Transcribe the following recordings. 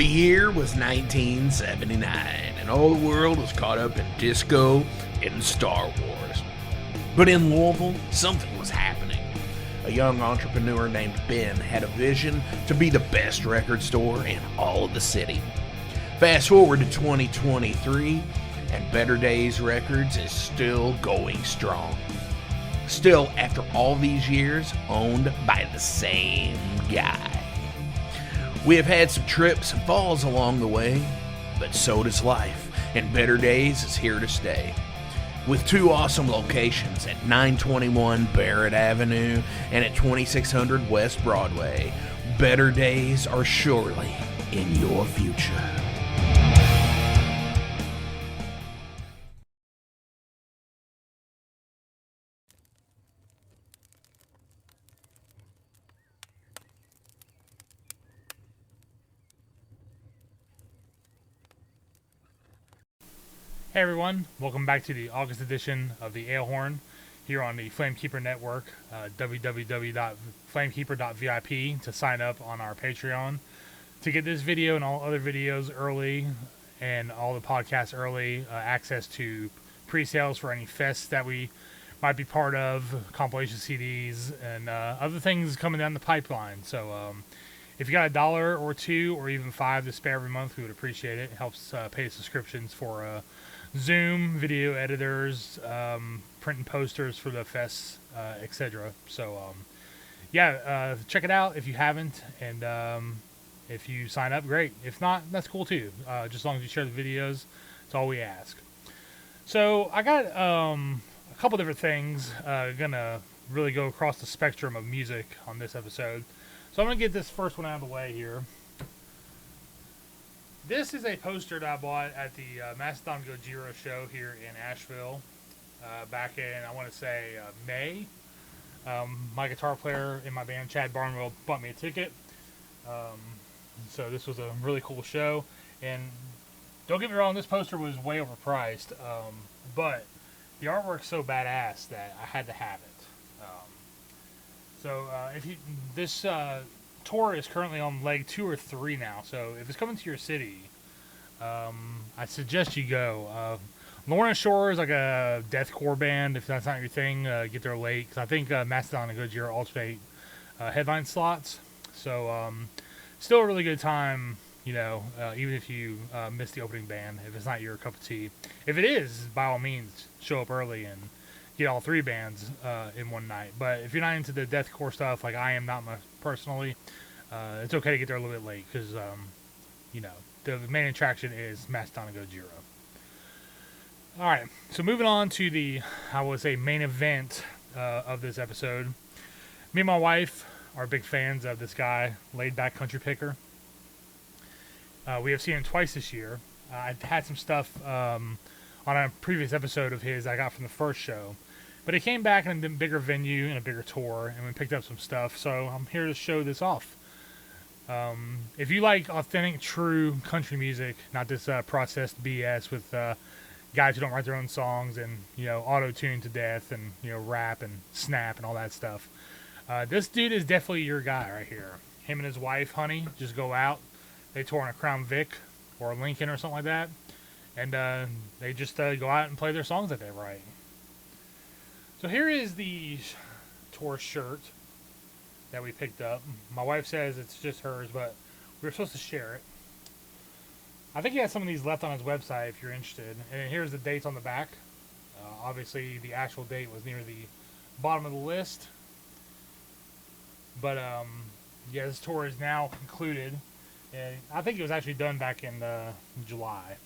The year was 1979, and all the world was caught up in disco and Star Wars. But in Louisville, something was happening. A young entrepreneur named Ben had a vision to be the best record store in all of the city. Fast forward to 2023, and Better Days Records is still going strong. Still, after all these years, owned by the same guy. We have had some trips and falls along the way, but so does life, and Better Days is here to stay. With two awesome locations at 921 Barrett Avenue and at 2600 West Broadway, Better Days are surely in your future. Hey everyone, welcome back to the August edition of the Alehorn here on the Flamekeeper Network, www.flamekeeper.vip to sign up on our Patreon to get this video and all other videos early and all the podcasts early, access to pre-sales for any fests that we might be part of, compilation CDs, and other things coming down the pipeline. So if you got $1 or $2 or even $5 to spare every month, we would appreciate it. It helps pay subscriptions for Zoom, video editors, print and posters for the fests, etc. So, check it out if you haven't, and if you sign up, great. If not, that's cool too. Just as long as you share the videos, that's all we ask. So, I got a couple different things. Gonna really go across the spectrum of music on this episode. So, I'm gonna get this first one out of the way here. This is a poster that I bought at the Mercenary Press show here in Asheville back in, I want to say, May. My guitar player in my band, Chad Barnwell, bought me a ticket. So this was a really cool show. And don't get me wrong, this poster was way overpriced. But the artwork's so badass that I had to have it. This tour is currently on leg 2 or 3 now, so if it's coming to your city, I suggest you go. Lorna Shore is like a deathcore band. If that's not your thing, get there late, because I think Mastodon and Gojira alternate headline slots. So still a really good time, even if you miss the opening band, if it's not your cup of tea. If it is, by all means, show up early and get all 3 bands in one night. But if you're not into the deathcore stuff, like I am not personally, it's okay to get there a little bit late, because the main attraction is Mastodon and Gojira. Alright, so moving on to the, I would say, main event of this episode. Me and my wife are big fans of this guy, Laid Back Country Picker. We have seen him twice this year. I've had some stuff on a previous episode of his I got from the first show. But he came back in a bigger venue and a bigger tour, and we picked up some stuff, so I'm here to show this off. If you like authentic, true country music, not this processed BS with guys who don't write their own songs and, auto-tune to death and, rap and snap and all that stuff, this dude is definitely your guy right here. Him and his wife, Honey, just go out. They tour on a Crown Vic or a Lincoln or something like that, and they just go out and play their songs that they write. So here is the tour shirt that we picked up. My wife says it's just hers, but we were supposed to share it. I think he has some of these left on his website if you're interested. And here's the dates on the back. Obviously, the actual date was near the bottom of the list. But, this tour is now concluded. And I think it was actually done back in July.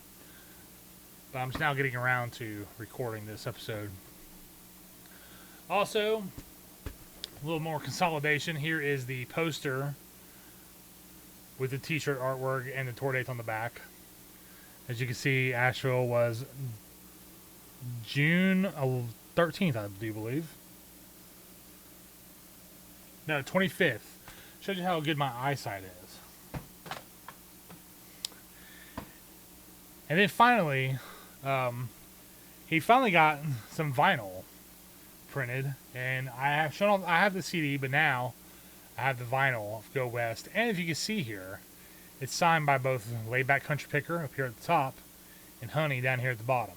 But I'm just now getting around to recording this episode. Also, a little more consolidation. Here is the poster with the t-shirt artwork and the tour dates on the back. As you can see, Asheville was June 13th, I do believe. No, 25th. Shows you how good my eyesight is. And then finally, he finally got some vinyl printed, and I have the CD, but now I have the vinyl of Go West. And if you can see here, It's signed by both Laidback Country Picker up here at the top and Honey down here at the bottom.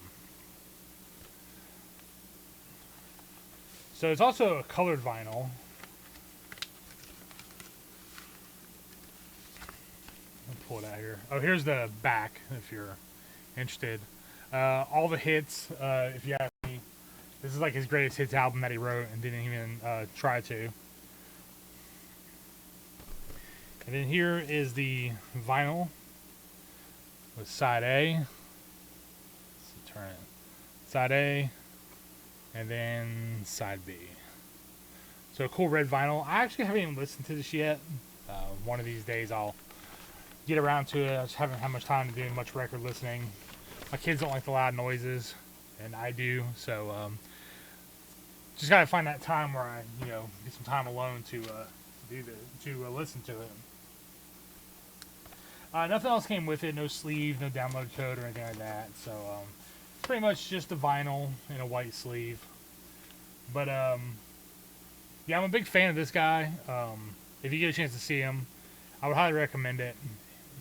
So it's also a colored vinyl. I'll pull it out here. Oh, here's the back if you're interested. All the hits, if you ask me. This is like his greatest hits album that he wrote and didn't even try to. And then here is the vinyl with side A. Let's see, turn it. Side A. And then side B. So a cool red vinyl. I actually haven't even listened to this yet. One of these days I'll get around to it. I just haven't had much time to do much record listening. My kids don't like the loud noises, and I do. So just gotta find that time where I, get some time alone to listen to it. Nothing else came with it. No sleeve, no download code or anything like that. So pretty much just a vinyl and a white sleeve. But yeah, I'm a big fan of this guy. If you get a chance to see him, I would highly recommend it.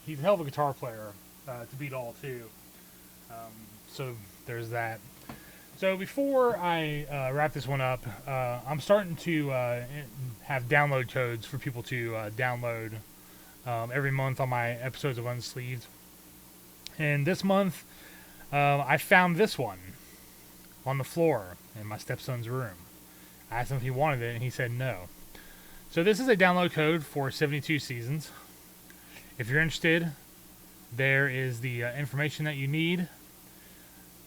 He's a hell of a guitar player to beat all too. So there's that. So before I wrap this one up, I'm starting to have download codes for people to download every month on my episodes of Unsleeved. And this month, I found this one on the floor in my stepson's room. I asked him if he wanted it, and he said no. So this is a download code for 72 seasons. If you're interested, there is the information that you need.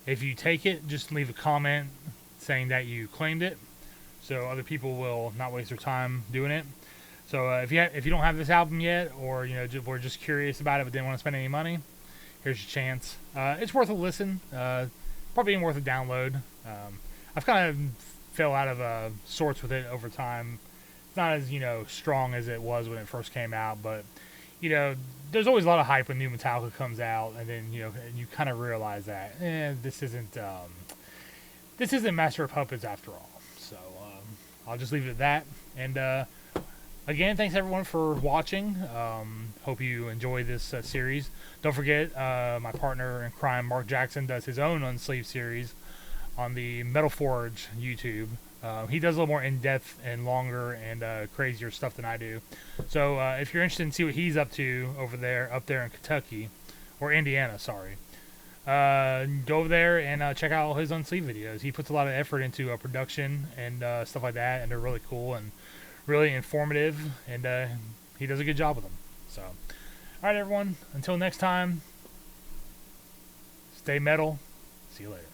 If you take it, just leave a comment saying that you claimed it, so other people will not waste their time doing it. So if you don't have this album yet, or we're just curious about it but didn't want to spend any money, here's your chance. It's worth a listen. Probably even worth a download. I've kind of fell out of sorts with it over time. It's not as strong as it was when it first came out, but there's always a lot of hype when new Metallica comes out, and then you kind of realize that this isn't Master of Puppets after all. So I'll just leave it at that. And again, thanks everyone for watching. Hope you enjoy this series. Don't forget, my partner in crime, Mark Jackson, does his own Unsleeved series on the Metal Forge YouTube. He does a little more in-depth and longer and crazier stuff than I do. So if you're interested in see what he's up to up there in Kentucky, or Indiana, sorry, go over there and check out all his Unsleeved videos. He puts a lot of effort into production and stuff like that, and they're really cool and really informative, and he does a good job with them. So, all right, everyone. Until next time, stay metal. See you later.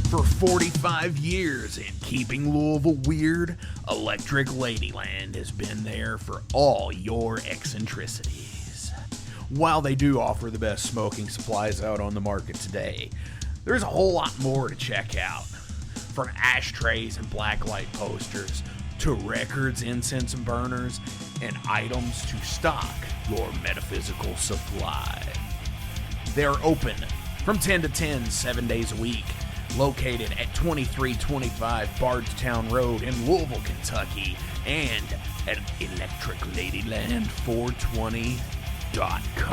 For 45 years and keeping Louisville weird, Electric Ladyland has been there for all your eccentricities. While they do offer the best smoking supplies out on the market today, there's a whole lot more to check out. From ashtrays and blacklight posters, to records, incense and burners, and items to stock your metaphysical supply. They're open from 10 to 10, 7 days a week. Located at 2325 Bardstown Road in Louisville, Kentucky, and at electricladyland420.com.